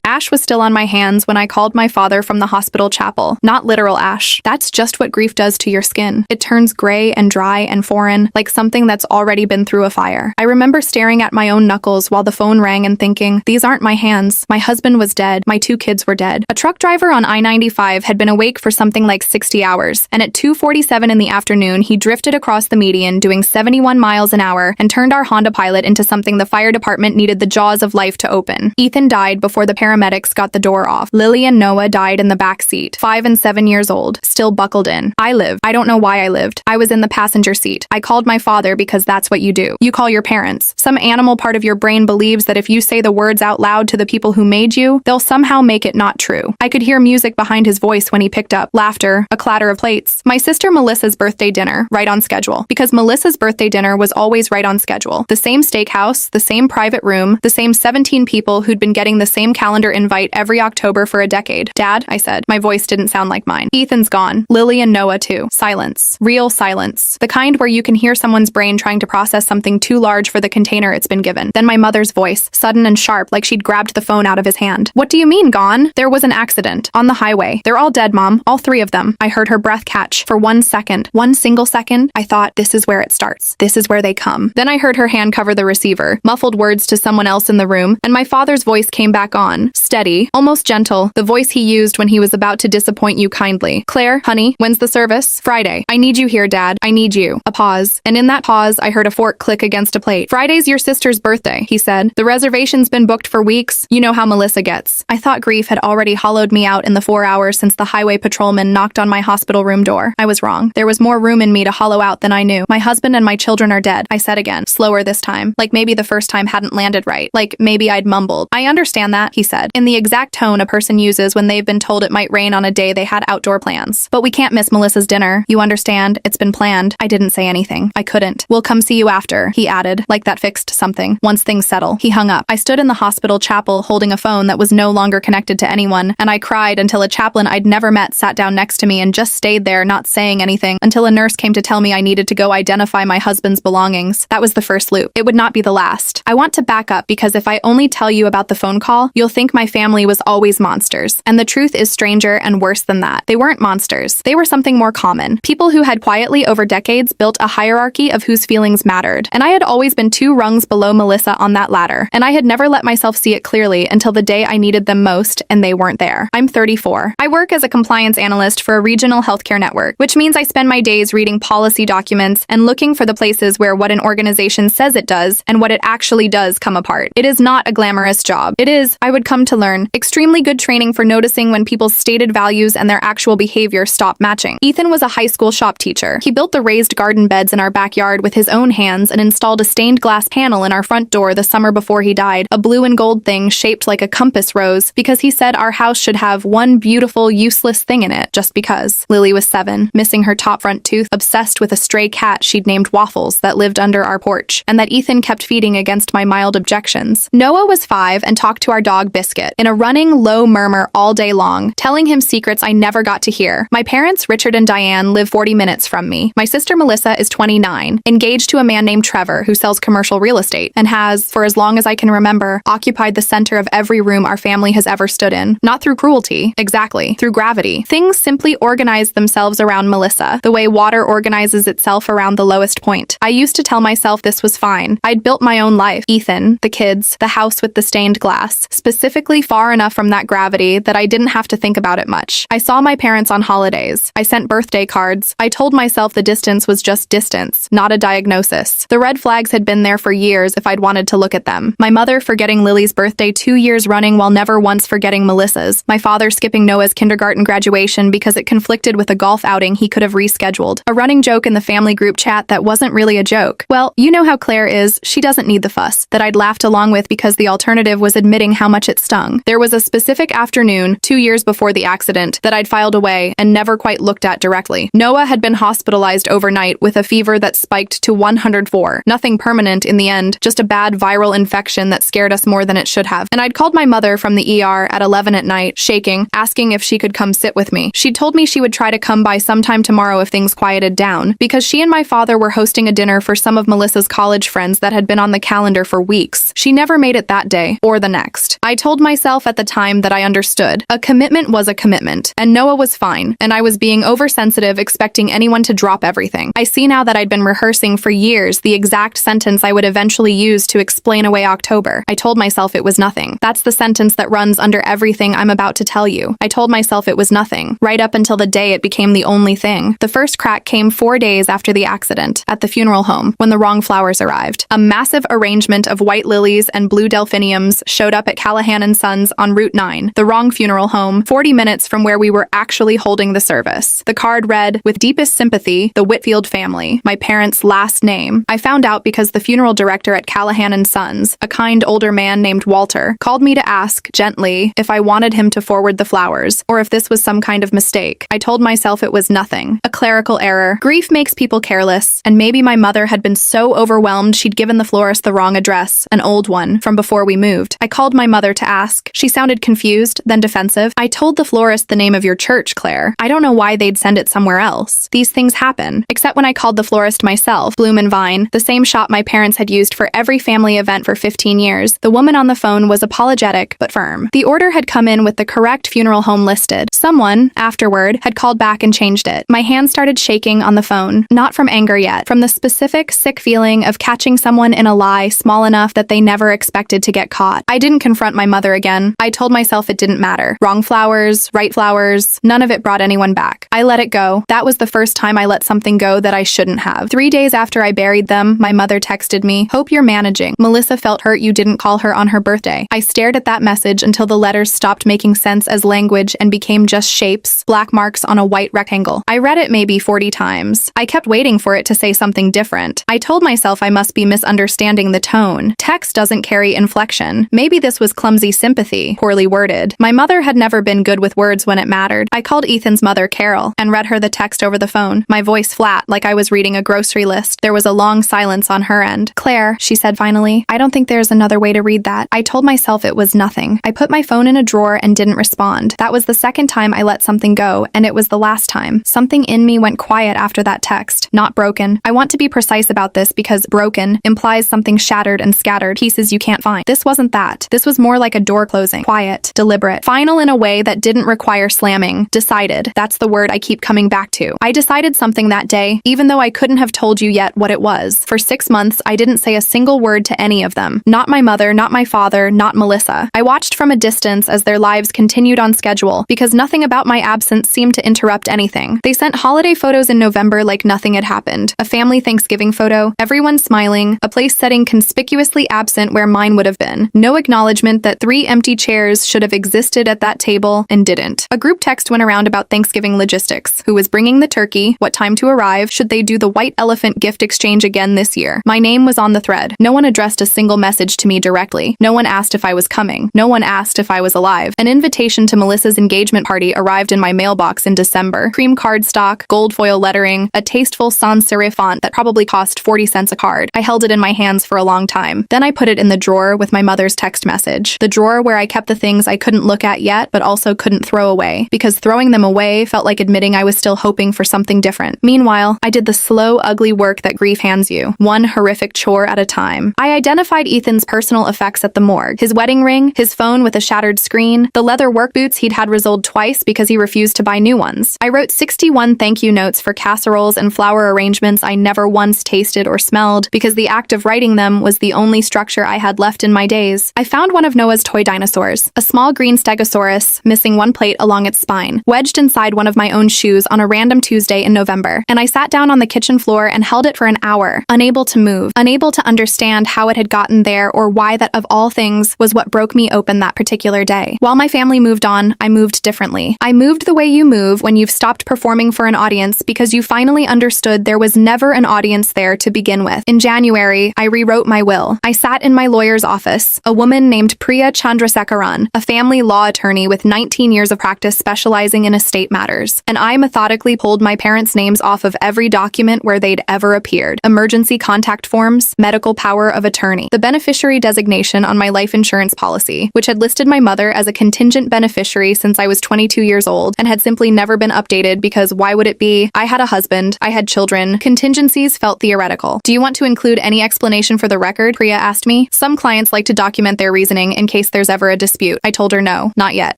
Ash was still on my hands when I called my father from the hospital chapel. Not literal ash. That's just what grief does to your skin. It turns gray and dry and foreign, like something that's already been through a fire. I remember staring at my own knuckles while the phone rang and thinking, these aren't my hands. My husband was dead. My 2 kids were dead. A truck driver on I-95 had been awake for something like 60 hours, and at 2:47 in the afternoon, he drifted across the median doing 71 miles an hour and turned our Honda Pilot into something the fire department needed the jaws of life to open. Ethan died before the paramedics got the door off. Lily and Noah died in the back seat, 5 and 7 years old, still buckled in. I lived. I don't know why I lived. I was in the passenger seat. I called my father because that's what you do. You call your parents. Some animal part of your brain believes that if you say the words out loud to the people who made you, they'll somehow make it not true. I could hear music behind his voice when he picked up. Laughter, a clatter of plates. My sister Melissa's birthday dinner, right on schedule. Because Melissa's birthday dinner was always right on schedule. The same steakhouse, the same private room, the same 17 people who'd been getting the same calendar invite every October for a decade. Dad, I said. My voice didn't sound like mine. Ethan's gone. Lily and Noah too. Silence. Real silence. The kind where you can hear someone's brain trying to process something too large for the container it's been given. Then my mother's voice, sudden and sharp, like she'd grabbed the phone out of his hand. What do you mean, gone? There was an accident. On the highway. They're all dead, Mom. All 3 of them. I heard her breath catch. For 1 second. 1 single second. I thought, this is where it starts. This is where they come. Then I heard her hand cover the receiver, muffled words to someone else in the room, and my father's voice came back on. Steady. Almost gentle. The voice he used when he was about to disappoint you kindly. Claire, honey, when's the service? Friday. I need you here, Dad. I need you. A pause. And in that pause, I heard a fork click against a plate. Friday's your sister's birthday, he said. The reservation's been booked for weeks. You know how Melissa gets. I thought grief had already hollowed me out in the 4 hours since the highway patrolman knocked on my hospital room door. I was wrong. There was more room in me to hollow out than I knew. My husband and my children are dead, I said again, slower this time. Like maybe the first time hadn't landed right. Like maybe I'd mumbled. I understand that, he said, in the exact tone a person uses when they've been told it might rain on a day they had outdoor plans. But we can't miss Melissa's dinner. You understand? It's been planned. I didn't say anything. I couldn't. We'll come see you after, he added, like that fixed something. Once things settle. He hung up. I stood in the hospital chapel holding a phone that was no longer connected to anyone, and I cried until a chaplain I'd never met sat down next to me and just stayed there, not saying anything, until a nurse came to tell me I needed to go identify my husband's belongings. That was the first loop. It would not be the last. I want to back up because if I only tell you about the phone call, you'll think my family was always monsters. And the truth is stranger and worse than that. They weren't monsters. They were something more common. People who had quietly over decades built a hierarchy of whose feelings mattered. And I had always been 2 rungs below Melissa on that ladder. And I had never let myself see it clearly until the day I needed them most and they weren't there. I'm 34. I work as a compliance analyst for a regional healthcare network, which means I spend my days reading policy documents and looking for the places where what an organization says it does and what it actually does come apart. It is not a glamorous job. It is, I would come to learn, extremely good training for noticing when people's stated values and their actual behavior stop matching. Ethan was a high school shop teacher. He built the raised garden beds in our backyard with his own hands and installed a stained glass panel in our front door the summer before he died, a blue and gold thing shaped like a compass rose, because he said our house should have one beautiful, useless thing in it, just because. Lily was 7, missing her top front tooth, obsessed with a stray cat she'd named Waffles that lived under our porch, and that Ethan kept feeding against my mild objections. Noah was 5 and talked to our dog Biscuit in a running, low murmur all day long, telling him secrets I never got to hear. My parents, Richard and Diane, live 40 minutes from me. My sister Melissa is 29, engaged to a man named Trevor who sells commercial real estate, and has, for as long as I can remember, occupied the center of every room our family has ever stood in. Not through cruelty, exactly, through gravity. Things simply organized themselves around Melissa, the way water organizes itself around the lowest point. I used to tell myself this was fine. I'd built my own life. Ethan, the kids, the house with the stained glass, specifically far enough from that gravity that I didn't have to think about it much. I saw my parents on holidays. I sent birthday cards. I told myself the distance was just distance, not a diagnosis. The red flags had been there for years if I'd wanted to look at them. My mother forgetting Lily's birthday 2 years running while never once forgetting Melissa's. My father skipping Noah's kindergarten graduation because it conflicted with a golf outing he could have rescheduled. A running joke in the family group chat that wasn't really a joke. Well, you know how Claire is. She doesn't need the fuss. That I'd laughed along with because the alternative was admitting how much it stung. There was a specific afternoon, 2 years before the accident, that I'd filed away and never quite looked at directly. Noah had been hospitalized overnight with a fever that spiked to 104. Nothing permanent in the end, just a bad viral infection that scared us more than it should have. And I'd called my mother from the ER at 11 at night, shaking, asking if she could come sit with me. She'd told me she would try to come by sometime tomorrow if things quieted down, because she and my father were hosting a dinner for some of Melissa's college friends that had been on the calendar for weeks. She never made it that day, or the next. I told myself at the time that I understood. A commitment was a commitment, and Noah was fine, and I was being oversensitive expecting anyone to drop everything. I see now that I'd been rehearsing for years the exact sentence I would eventually use to explain away October. I told myself it was nothing. That's the sentence that runs under everything I'm about to tell you. I told myself it was nothing, right up until the day it became the only thing. The first crack came 4 days after the accident, at the funeral home, when the wrong flowers arrived. A massive arrangement of white lilies and blue delphiniums showed up at Callahan & Sons on Route 9, the wrong funeral home, 40 minutes from where we were actually holding the service. The card read, "With deepest sympathy, the Whitfield family," my parents' last name. I found out because the funeral director at Callahan & Sons, a kind older man named Walter, called me to ask, gently, if I wanted him to forward the flowers, or if this was some kind of mistake. I told myself it was nothing. A clerical error. Grief makes people careless, and maybe my mother had been so overwhelmed she'd given the florist the wrong address, an old one, from before we moved. I called my mother to ask. She sounded confused, then defensive. "I told the florist the name of your church, Claire. I don't know why they'd send it somewhere else. These things happen." Except when I called the florist myself, Bloom and Vine, the same shop my parents had used for every family event for 15 years. The woman on the phone was apologetic, but firm. The order had come in with the correct funeral home listed. Someone, afterward, had called back and changed it. My hand started shaking on the phone, not from anger yet, from the specific, sick feeling of catching someone in a lie small enough that they never expected to get caught. I didn't confront my mother again. I told myself it didn't matter. Wrong flowers, right flowers, none of it brought anyone back. I let it go. That was the first time I let something go that I shouldn't have. 3 days after I buried them, my mother texted me, "Hope you're managing. Melissa felt hurt you didn't call her on her birthday." I stared at that message until the letters stopped making sense as language and became just shapes, black marks on a white rectangle. I read it maybe 40 times. I kept waiting for it to say something different. I told myself I must be misunderstanding the tone. Text doesn't carry inflection. Maybe this was clumsy sympathy, poorly worded. My mother had never been good with words when it mattered. I called Ethan's mother, Carol, and read her the text over the phone, my voice flat, like I was reading a grocery list. There was a long silence on her end. "Claire," she said finally, "I don't think there's another way to read that." I told myself it was nothing. I put my phone in a drawer and didn't respond. That was the second time I let something go, and it was the last time. Something in me went quiet after that text. Not broken. I want to be precise about this because broken implies something shattered and scattered, pieces you can't find. This wasn't that. This was more like a door closing. Quiet, deliberate, final in a way that didn't require slamming. Decided. That's the word I keep coming back to. I decided something that day, even though I couldn't have told you yet what it was. For 6 months, I didn't say a single word to any of them. Not my mother, not my father, not Melissa. I watched from a distance as their lives continued on schedule, because nothing about my absence seemed to interrupt anything. They sent holiday photos in November like nothing had happened. A family Thanksgiving photo, everyone smiling, a place setting conspicuously absent where mine would have been. No acknowledgement that 3 empty chairs should have existed at that table and didn't. A group text went around about Thanksgiving logistics. Who was bringing the turkey? What time to arrive? Should they do the white elephant gift exchange again this year? My name was on the thread. No one addressed a single message to me directly. No one asked if I was coming. No one asked if I was alive. An invitation to Melissa's engagement party arrived in my mailbox in December. Cream cardstock, gold foil lettering, a tasteful sans serif font that probably cost 40 cents a card. I held it in my hands for a long time. Then I put it in the drawer with my mother's text message. The drawer where I kept the things I couldn't look at yet, but also couldn't throw away, because throwing them away felt like admitting I was still hoping for something different. Meanwhile, I did the slow, ugly work that grief hands you, one horrific chore at a time. I identified Ethan's personal effects at the morgue. His wedding ring, his phone with a shattered screen, the leather work boots he'd had resoled twice because he refused to buy new ones. I wrote 61 thank you notes for casseroles and flower arrangements I never once tasted or smelled, because the act of writing them was the only structure I had left in my days. I found one of Noah's toy dinosaurs, a small green stegosaurus, missing one plate along its spine, wedged inside one of my own shoes on a random Tuesday in November, and I sat down on the kitchen floor and held it for an hour, unable to move, unable to understand how it had gotten there or why that of all things was what broke me open that particular day. While my family moved on, I moved differently. I moved the way you move when you've stopped performing for an audience because you finally understood there was never an audience there to begin with. In January, I rewrote my will. I sat in my lawyer's office, a woman named Priya Chandrasekaran, a family law attorney with 19 years of practice specializing in estate matters, and I methodically pulled my parents' names off of every document where they'd ever appeared. Emergency contact forms, medical power of attorney, the beneficiary designation on my life insurance policy, which had listed my mother as a contingent beneficiary since I was 22 years old and had simply never been updated because why would it be? I had a husband, I had children, contingencies felt theoretical. Do you want to include any explanation for the record? Priya asked me. Some clients like to document their reasoning in in case there's ever a dispute. I told her no, not yet.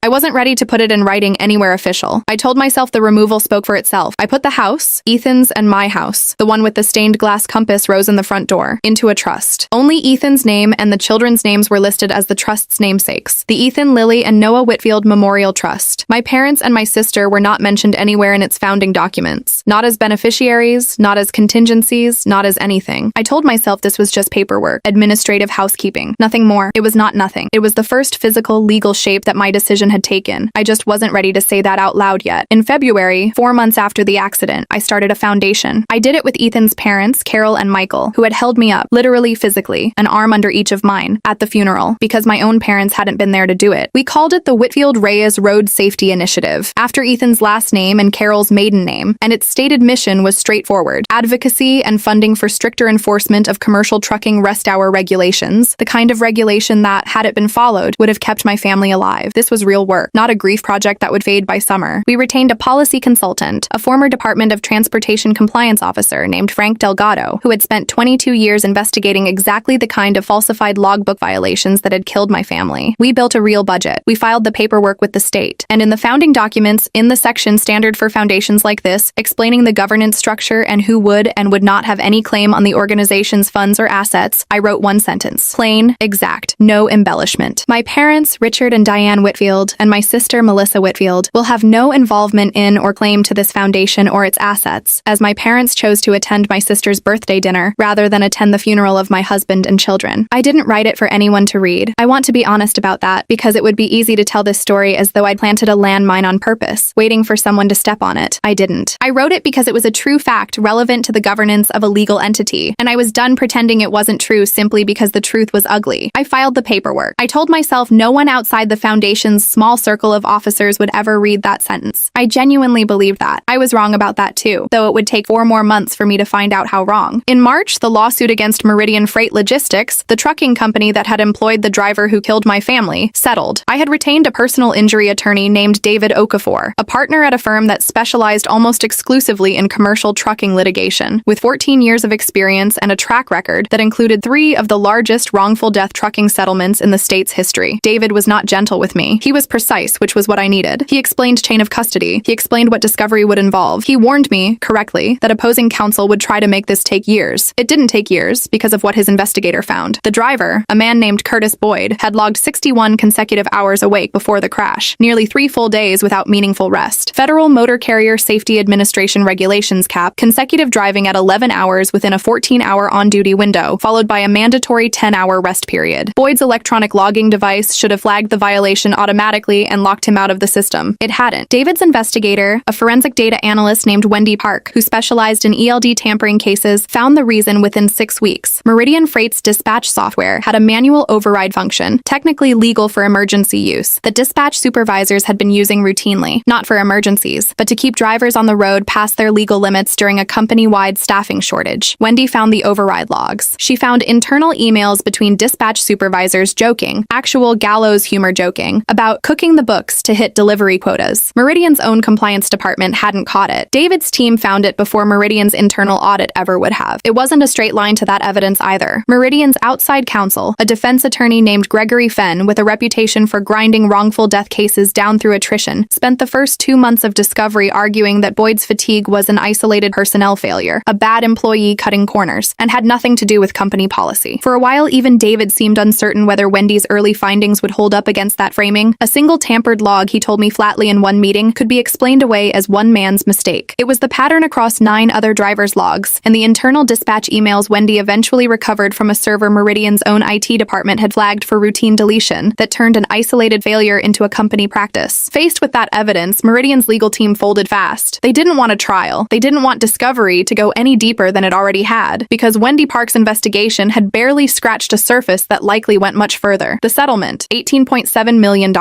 I wasn't ready to put it in writing anywhere official. I told myself the removal spoke for itself. I put the house, Ethan's and my house, the one with the stained glass compass rose in the front door, into a trust. Only Ethan's name and the children's names were listed as the trust's namesakes. The Ethan, Lily, and Noah Whitfield Memorial Trust. My parents and my sister were not mentioned anywhere in its founding documents. Not as beneficiaries, not as contingencies, not as anything. I told myself this was just paperwork, administrative housekeeping. Nothing more. It was not nothing. It was the first physical, legal shape that my decision had taken. I just wasn't ready to say that out loud yet. In February, 4 months after the accident, I started a foundation. I did it with Ethan's parents, Carol and Michael, who had held me up, literally physically, an arm under each of mine, at the funeral, because my own parents hadn't been there to do it. We called it the Whitfield Reyes Road Safety Initiative, after Ethan's last name and Carol's maiden name, and its stated mission was straightforward: advocacy and funding for stricter enforcement of commercial trucking rest hour regulations, the kind of regulation that, had it been followed, would have kept my family alive. This was real work, not a grief project that would fade by summer. We retained a policy consultant, a former Department of Transportation compliance officer named Frank Delgado, who had spent 22 years investigating exactly the kind of falsified logbook violations that had killed my family. We built a real budget. We filed the paperwork with the state. And in the founding documents, in the section standard for foundations like this, explaining the governance structure and who would and would not have any claim on the organization's funds or assets, I wrote one sentence: plain, exact, no embellishment. My parents, Richard and Diane Whitfield, and my sister, Melissa Whitfield, will have no involvement in or claim to this foundation or its assets, as my parents chose to attend my sister's birthday dinner rather than attend the funeral of my husband and children. I didn't write it for anyone to read. I want to be honest about that, because it would be easy to tell this story as though I'd planted a landmine on purpose, waiting for someone to step on it. I didn't. I wrote it because it was a true fact relevant to the governance of a legal entity, and I was done pretending it wasn't true simply because the truth was ugly. I filed the paperwork. I told myself no one outside the foundation's small circle of officers would ever read that sentence. I genuinely believed that. I was wrong about that too, though it would take 4 more months for me to find out how wrong. In March, the lawsuit against Meridian Freight Logistics, the trucking company that had employed the driver who killed my family, settled. I had retained a personal injury attorney named David Okafor, a partner at a firm that specialized almost exclusively in commercial trucking litigation, with 14 years of experience and a track record that included 3 of the largest wrongful death trucking settlements in the state's history. David was not gentle with me. He was precise, which was what I needed. He explained chain of custody. He explained what discovery would involve. He warned me, correctly, that opposing counsel would try to make this take years. It didn't take years because of what his investigator found. The driver, a man named Curtis Boyd, had logged 61 consecutive hours awake before the crash, nearly 3 full days without meaningful rest. Federal Motor Carrier Safety Administration regulations cap consecutive driving at 11 hours within a 14-hour on-duty window, followed by a mandatory 10-hour rest period. Boyd's electronic logging device should have flagged the violation automatically and locked him out of the system. It hadn't. David's investigator, a forensic data analyst named Wendy Park, who specialized in ELD tampering cases, found the reason within 6 weeks. Meridian Freight's dispatch software had a manual override function, technically legal for emergency use, that dispatch supervisors had been using routinely, not for emergencies, but to keep drivers on the road past their legal limits during a company-wide staffing shortage. Wendy found the override logs. She found internal emails between dispatch supervisors joking, actual gallows humor joking, about cooking the books to hit delivery quotas. Meridian's own compliance department hadn't caught it. David's team found it before Meridian's internal audit ever would have. It wasn't a straight line to that evidence either. Meridian's outside counsel, a defense attorney named Gregory Fenn with a reputation for grinding wrongful death cases down through attrition, spent the first 2 months of discovery arguing that Boyd's fatigue was an isolated personnel failure, a bad employee cutting corners, and had nothing to do with company policy. For a while, even David seemed uncertain whether Wendy's early findings would hold up against that framing. A single tampered log, he told me flatly in one meeting, could be explained away as one man's mistake. It was the pattern across 9 other drivers' logs, and the internal dispatch emails Wendy eventually recovered from a server Meridian's own IT department had flagged for routine deletion that turned an isolated failure into a company practice. Faced with that evidence, Meridian's legal team folded fast. They didn't want a trial. They didn't want discovery to go any deeper than it already had, because Wendy Park's investigation had barely scratched a surface that likely went much further. The settlement, $18.7 million.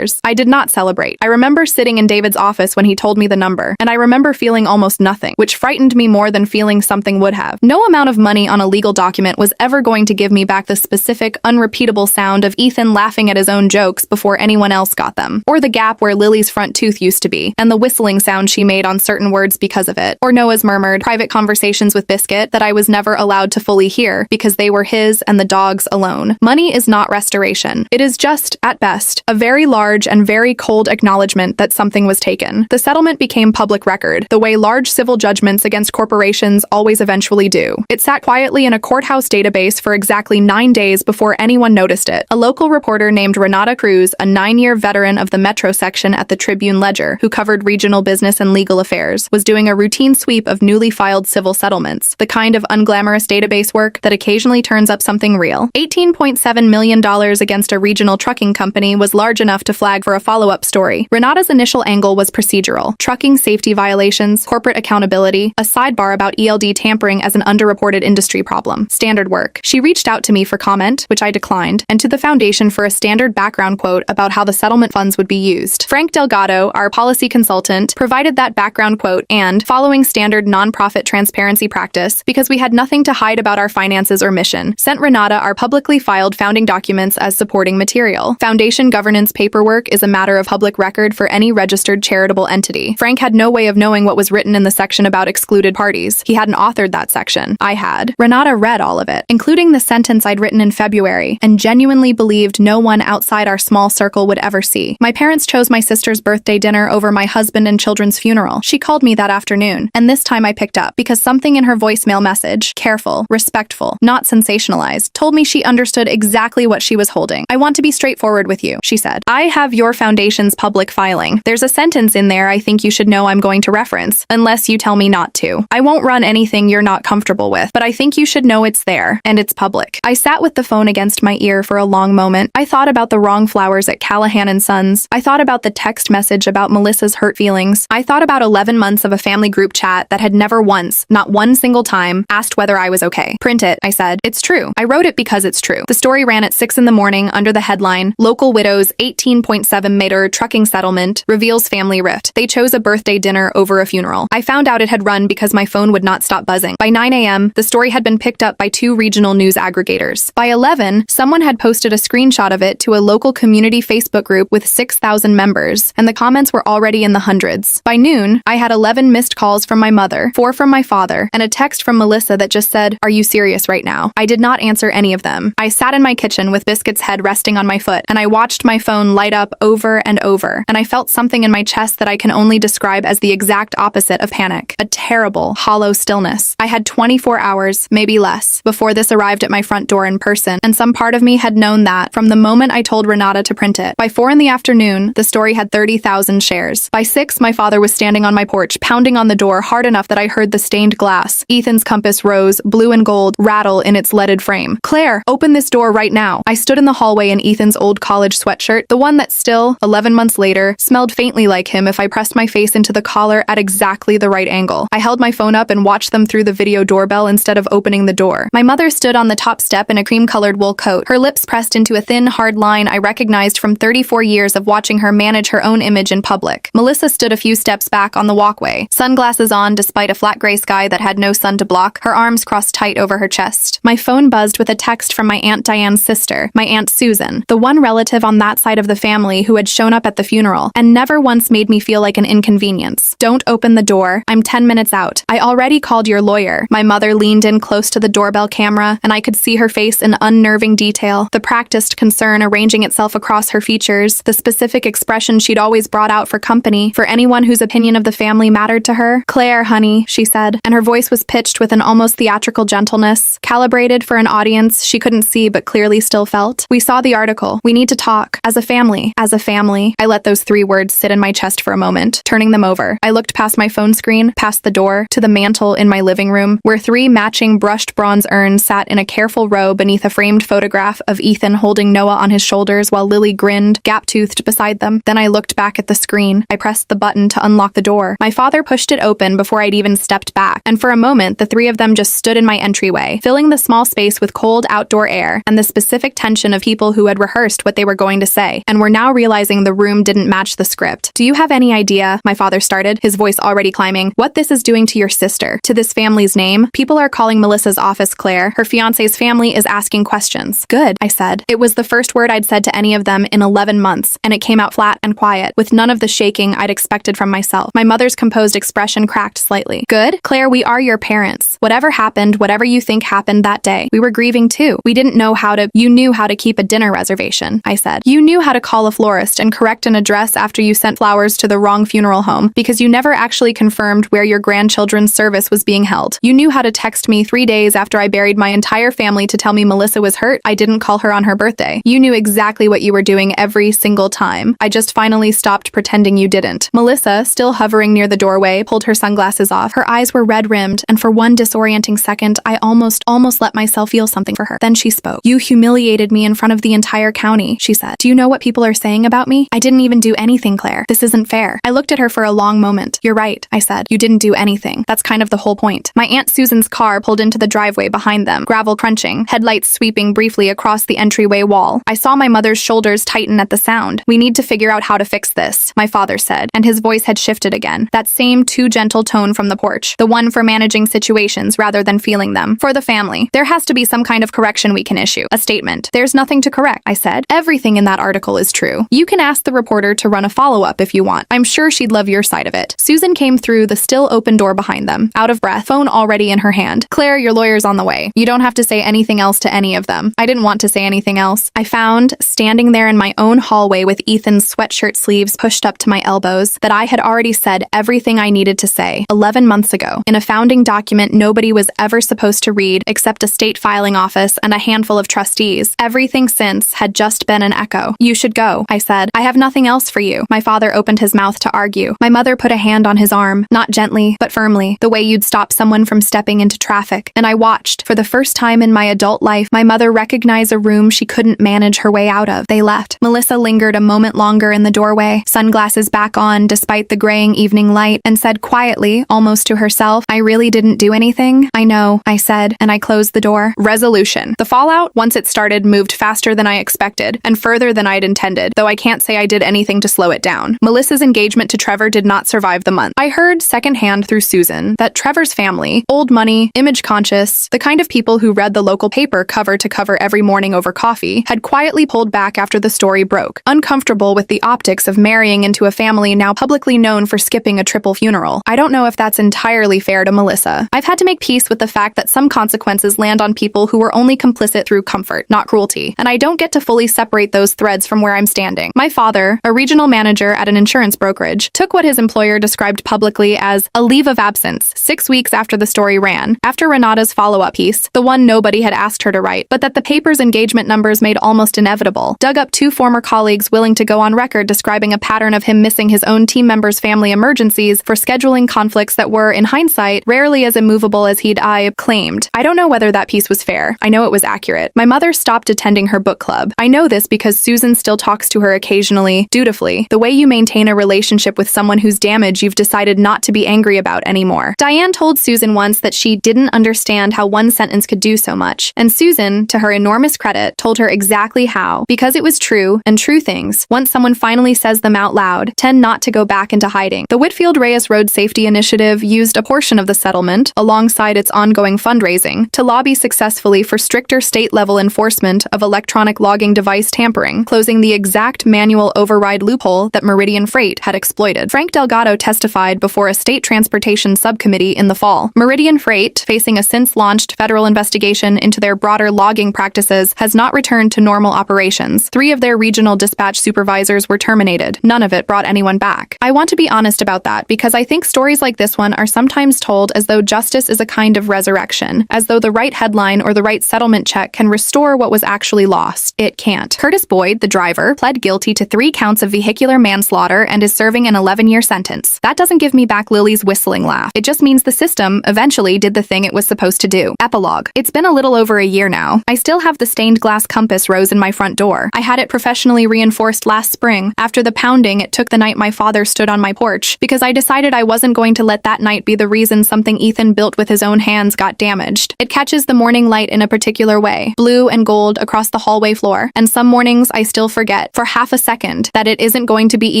I did not celebrate. I remember sitting in David's office when he told me the number, and I remember feeling almost nothing, which frightened me more than feeling something would have. No amount of money on a legal document was ever going to give me back the specific, unrepeatable sound of Ethan laughing at his own jokes before anyone else got them, or the gap where Lily's front tooth used to be, and the whistling sound she made on certain words because of it, or Noah's murmured, private conversations with Biscuit that I was never allowed to fully hear because they were his and the dog's alone. Money is not restoration. violation. It is just, at best, a very large and very cold acknowledgement that something was taken. The settlement became public record, the way large civil judgments against corporations always eventually do. It sat quietly in a courthouse database for exactly 9 days before anyone noticed it. A local reporter named Renata Cruz, a 9-year veteran of the Metro section at the Tribune-Ledger, who covered regional business and legal affairs, was doing a routine sweep of newly filed civil settlements, the kind of unglamorous database work that occasionally turns up something real. $18.7 million against a regional trucking company was large enough to flag for a follow-up story. Renata's initial angle was procedural: trucking safety violations, corporate accountability, a sidebar about ELD tampering as an underreported industry problem. Standard work. She reached out to me for comment, which I declined, and to the foundation for a standard background quote about how the settlement funds would be used. Frank Delgado, our policy consultant, provided that background quote and, following standard nonprofit transparency practice, because we had nothing to hide about our finances or mission, sent Renata our publicly filed founding documents as supporting material. Foundation governance paperwork is a matter of public record for any registered charitable entity. Frank had no way of knowing what was written in the section about excluded parties. He hadn't authored that section. I had. Renata read all of it, including the sentence I'd written in February, and genuinely believed no one outside our small circle would ever see. My parents chose my sister's birthday dinner over my husband and children's funeral. She called me that afternoon, and this time I picked up, because something in her voicemail message, careful, respectful, not sensationalized, told me she understood exactly what she was holding. I want to be straightforward with you, she said. I have your foundation's public filing. There's a sentence in there I think you should know I'm going to reference, unless you tell me not to. I won't run anything you're not comfortable with, but I think you should know it's there, and it's public. I sat with the phone against my ear for a long moment. I thought about the wrong flowers at Callahan and Sons. I thought about the text message about Melissa's hurt feelings. I thought about 11 months of a family group chat that had never once, not one single time, asked whether I was okay. Print it, I said. It's true. I wrote it because it's true. The story ran at 6 in the morning under the headline, Local Widows 18.7 Meter Trucking Settlement Reveals Family Rift. They chose a birthday dinner over a funeral. I found out it had run because my phone would not stop buzzing. By 9 a.m., the story had been picked up by 2 regional news aggregators. By 11, someone had posted a screenshot of it to a local community Facebook group with 6,000 members, and the comments were already in the hundreds. By noon, I had 11 missed calls from my mother, 4 from my father, and a text from Melissa that just said, "Are you serious right now?" I did not answer any of them. I sat in my kitchen with Biscuit's head resting on my foot, and I watched my phone light up over and over, and I felt something in my chest that I can only describe as the exact opposite of panic. A terrible, hollow stillness. I had 24 hours, maybe less, before this arrived at my front door in person, and some part of me had known that from the moment I told Renata to print it. By 4 in the afternoon, the story had 30,000 shares. By 6, my father was standing on my porch, pounding on the door hard enough that I heard the stained glass, Ethan's compass rose, blue and gold, rattle in its leaded frame. "Claire, open this door right now." I stood in the hallway in Ethan's old college sweatshirt, the one that still, 11 months later, smelled faintly like him if I pressed my face into the collar at exactly the right angle. I held my phone up and watched them through the video doorbell instead of opening the door. My mother stood on the top step in a cream-colored wool coat, her lips pressed into a thin, hard line I recognized from 34 years of watching her manage her own image in public. Melissa stood a few steps back on the walkway, sunglasses on despite a flat gray sky that had no sun to block, her arms crossed tight over her chest. My phone buzzed with a text from my Aunt Diane's sister, my Aunt Susan, the one relative on that side of the family who had shown up at the funeral and never once made me feel like an inconvenience. "Don't open the door. I'm 10 minutes out. I already called your lawyer." My mother leaned in close to the doorbell camera, and I could see her face in unnerving detail, the practiced concern arranging itself across her features, the specific expression she'd always brought out for company, for anyone whose opinion of the family mattered to her. "Claire, honey," she said, and her voice was pitched with an almost theatrical gentleness, calibrated for an audience she couldn't see but clearly still felt. "We saw the article. We need to talk. As a family. As a family." I let those 3 words sit in my chest for a moment, turning them over. I looked past my phone screen, past the door, to the mantel in my living room, where 3 matching brushed bronze urns sat in a careful row beneath a framed photograph of Ethan holding Noah on his shoulders while Lily grinned, gap-toothed beside them. Then I looked back at the screen. I pressed the button to unlock the door. My father pushed it open before I'd even stepped back, and for a moment the 3 of them just stood in my entryway, filling the small space with cold outdoor air and the specific tension of people who had rehearsed what they were going to say, and were now realizing the room didn't match the script. "Do you have any idea," my father started, his voice already climbing, "what this is doing to your sister, to this family's name? People are calling Melissa's office, Claire. Her fiancé's family is asking questions." "Good," I said. It was the first word I'd said to any of them in 11 months, and it came out flat and quiet, with none of the shaking I'd expected from myself. My mother's composed expression cracked slightly. "Good? Claire, we are your parents. Whatever happened, whatever you think happened that day, we were grieving too. We didn't know how to— You knew how to keep keep a dinner reservation, I said. You knew how to call a florist and correct an address after you sent flowers to the wrong funeral home because you never actually confirmed where your grandchildren's service was being held. You knew how to text me 3 days after I buried my entire family to tell me Melissa was hurt. I didn't call her on her birthday. You knew exactly what you were doing every single time. I just finally stopped pretending you didn't. Melissa, still hovering near the doorway, pulled her sunglasses off. Her eyes were red-rimmed, and for one disorienting second, I almost let myself feel something for her. Then she spoke. You humiliated me in front of the entire county, she said. Do you know what people are saying about me? I didn't even do anything, Claire. This isn't fair. I looked at her for a long moment. You're right, I said. You didn't do anything. That's kind of the whole point. My Aunt Susan's car pulled into the driveway behind them, gravel crunching, headlights sweeping briefly across the entryway wall. I saw my mother's shoulders tighten at the sound. We need to figure out how to fix this, my father said, and his voice had shifted again. That same too gentle tone from the porch, the one for managing situations rather than feeling them. For the family, there has to be some kind of correction we can issue. A statement. There's nothing to correct, I said. Everything in that article is true. You can ask the reporter to run a follow-up if you want. I'm sure she'd love your side of it. Susan came through the still open door behind them, out of breath, phone already in her hand. Claire, your lawyer's on the way. You don't have to say anything else to any of them. I didn't want to say anything else. I found, standing there in my own hallway with Ethan's sweatshirt sleeves pushed up to my elbows, that I had already said everything I needed to say 11 months ago, in a founding document nobody was ever supposed to read except a state filing office and a handful of trustees. Everything since had just been an echo. You should go, I said. I have nothing else for you. My father opened his mouth to argue. My mother put a hand on his arm, not gently, but firmly, the way you'd stop someone from stepping into traffic. And I watched. For the first time in my adult life, my mother recognized a room she couldn't manage her way out of. They left. Melissa lingered a moment longer in the doorway, sunglasses back on despite the graying evening light, and said quietly, almost to herself, I really didn't do anything. I know, I said, and I closed the door. Resolution. The fallout, once it started, moved faster than I expected, and further than I'd intended, though I can't say I did anything to slow it down. Melissa's engagement to Trevor did not survive the month. I heard secondhand through Susan that Trevor's family, old money, image conscious, the kind of people who read the local paper cover to cover every morning over coffee, had quietly pulled back after the story broke, uncomfortable with the optics of marrying into a family now publicly known for skipping a triple funeral. I don't know if that's entirely fair to Melissa. I've had to make peace with the fact that some consequences land on people who were only complicit through comfort, not cruelty, and I don't get to fully separate those threads from where I'm standing. My father, a regional manager at an insurance brokerage, took what his employer described publicly as a leave of absence 6 weeks after the story ran, after Renata's follow-up piece, the one nobody had asked her to write, but that the paper's engagement numbers made almost inevitable, dug up 2 former colleagues willing to go on record describing a pattern of him missing his own team members' family emergencies for scheduling conflicts that were, in hindsight, rarely as immovable as he'd claimed. I don't know whether that piece was fair. I know it was accurate. My mother stopped attending her book club. I know this because Susan still talks to her occasionally, dutifully, the way you maintain a relationship with someone whose damage you've decided not to be angry about anymore. Diane told Susan once that she didn't understand how one sentence could do so much, and Susan, to her enormous credit, told her exactly how, because it was true, and true things, once someone finally says them out loud, tend not to go back into hiding. The Whitfield-Reyes Road Safety Initiative used a portion of the settlement, alongside its ongoing fundraising, to lobby successfully for stricter state-level enforcement of electronic logging device tampering, closing the exact manual override loophole that Meridian Freight had exploited. Frank Delgado testified before a state transportation subcommittee in the fall. Meridian Freight, facing a since-launched federal investigation into their broader logging practices, has not returned to normal operations. 3 of their regional dispatch supervisors were terminated. None of it brought anyone back. I want to be honest about that because I think stories like this one are sometimes told as though justice is a kind of resurrection, as though the right headline or the right settlement check can restore what was actually lost. It can't. Curtis Boyd, the driver, pled guilty to 3 counts of vehicular manslaughter and is serving an 11-year sentence. That doesn't give me back Lily's whistling laugh. It just means the system eventually did the thing it was supposed to do. Epilogue. It's been a little over a year now. I still have the stained glass compass rose in my front door. I had it professionally reinforced last spring after the pounding it took the night my father stood on my porch, because I decided I wasn't going to let that night be the reason something Ethan built with his own hands got damaged. It catches the morning light in a particular way, blue and gold across the hallway floor, and some mornings I still forget, for half a second, that it isn't going to be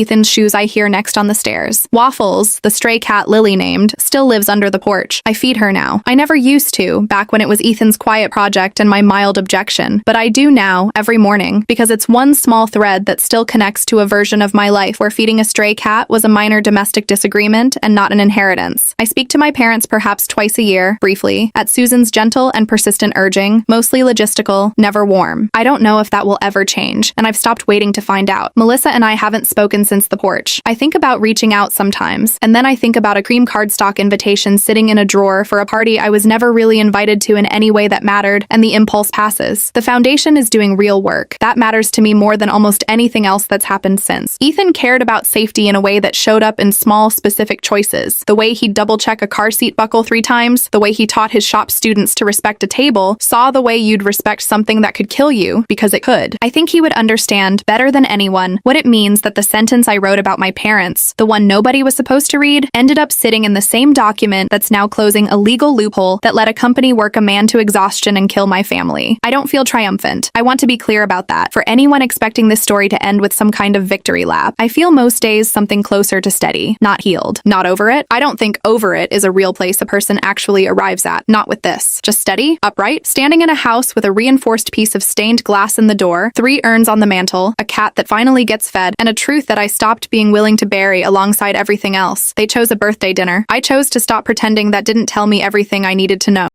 Ethan's shoes I hear next on the stairs. Waffles, the stray cat Lily named, still lives under the porch. I feed her now. I never used to, back when it was Ethan's quiet project and my mild objection, but I do now, every morning, because it's one small thread that still connects to a version of my life where feeding a stray cat was a minor domestic disagreement and not an inheritance. I speak to my parents perhaps twice a year, briefly, at Susan's gentle and persistent urging, mostly logistical, never warm. harm. I don't know if that will ever change, and I've stopped waiting to find out. Melissa and I haven't spoken since the porch. I think about reaching out sometimes, and then I think about a cream cardstock invitation sitting in a drawer for a party I was never really invited to in any way that mattered, and the impulse passes. The foundation is doing real work. That matters to me more than almost anything else that's happened since. Ethan cared about safety in a way that showed up in small, specific choices. The way he'd double-check a car seat buckle 3 times, the way he taught his shop students to respect a table, saw the way you'd respect something that could kill you because it could. I think he would understand, better than anyone, what it means that the sentence I wrote about my parents, the one nobody was supposed to read, ended up sitting in the same document that's now closing a legal loophole that let a company work a man to exhaustion and kill my family. I don't feel triumphant. I want to be clear about that. For anyone expecting this story to end with some kind of victory lap, I feel most days something closer to steady, not healed, not over it. I don't think over it is a real place a person actually arrives at. Not with this. Just steady, upright, standing in a house with a reinforced piece of stained glass in the door, 3 urns on the mantle, a cat that finally gets fed, and a truth that I stopped being willing to bury alongside everything else. They chose a birthday dinner. I chose to stop pretending that didn't tell me everything I needed to know.